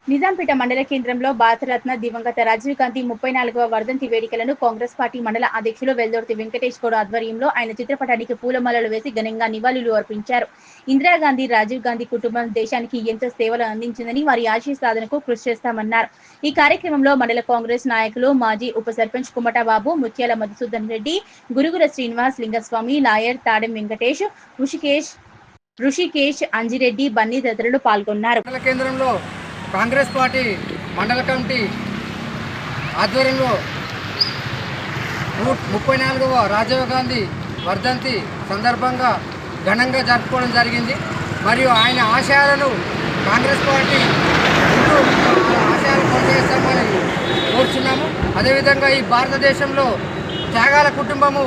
నిజాంపేట మండల కేంద్రంలో భారతరత్న దివంగత రాజీవ్ గాంధీ 34వ వర్ధంతి వేడుకలను కాంగ్రెస్ పార్టీ మండల అధ్యక్షులు వెల్దొర్తి వెంకటేష్ గౌడ్ ఆధ్వర్యంలో ఆయన చిత్రపటానికి పూలమాలలు వేసి ఘనంగా నివాళులు అర్పించారు. ఇందిరాగాంధీ, రాజీవ్ గాంధీ కుటుంబం దేశానికి ఎంతో సేవలు అందించిందని, వారి ఆశయ సాధనకు కృషి చేస్తామన్నారు. ఈ కార్యక్రమంలో మండల కాంగ్రెస్ నాయకులు, మాజీ ఉప సర్పంచ్ కుమటబాబు, ముత్యాల మధుసూదన్ రెడ్డి, గురుగుల శ్రీనివాస్, లింగస్వామి, లాయర్ తాడెం వెంకటేష్, ఋషికేష్, అంజిరెడ్డి, బన్నీ తదితరులు పాల్గొన్నారు. కేంద్రంలో కాంగ్రెస్ పార్టీ మండల కమిటీ ఆధ్వర్యంలో 34వ రాజీవ్ గాంధీ వర్ధంతి సందర్భంగా ఘనంగా జరుపుకోవడం జరిగింది. మరియు ఆయన ఆశయాలను కాంగ్రెస్ పార్టీ ఆశయాలు కొనసాగిస్తామని కోరుచున్నాము. అదేవిధంగా ఈ భారతదేశంలో త్యాగాల కుటుంబము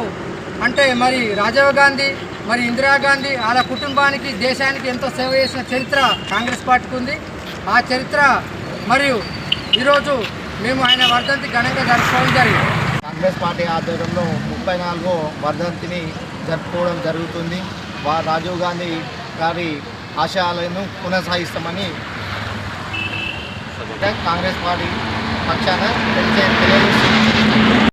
అంటే మరి రాజీవ్ గాంధీ, మరి ఇందిరాగాంధీ వాళ్ళ కుటుంబానికి, దేశానికి ఎంతో సేవ చేసిన చరిత్ర కాంగ్రెస్ పార్టీకి ఉంది. ఆ చరిత్ర మరియు ఈరోజు మేము ఆయన వర్ధంతి ఘనంగా జరుపుకోవడం జరిగింది. కాంగ్రెస్ పార్టీ ఆధ్వర్యంలో 34వ వర్ధంతిని జరుపుకోవడం జరుగుతుంది. రాజీవ్ గాంధీ గారి ఆశయాలను కొనసాగిస్తామని కాంగ్రెస్ పార్టీ పక్షాన తెలియజేస్తుంది.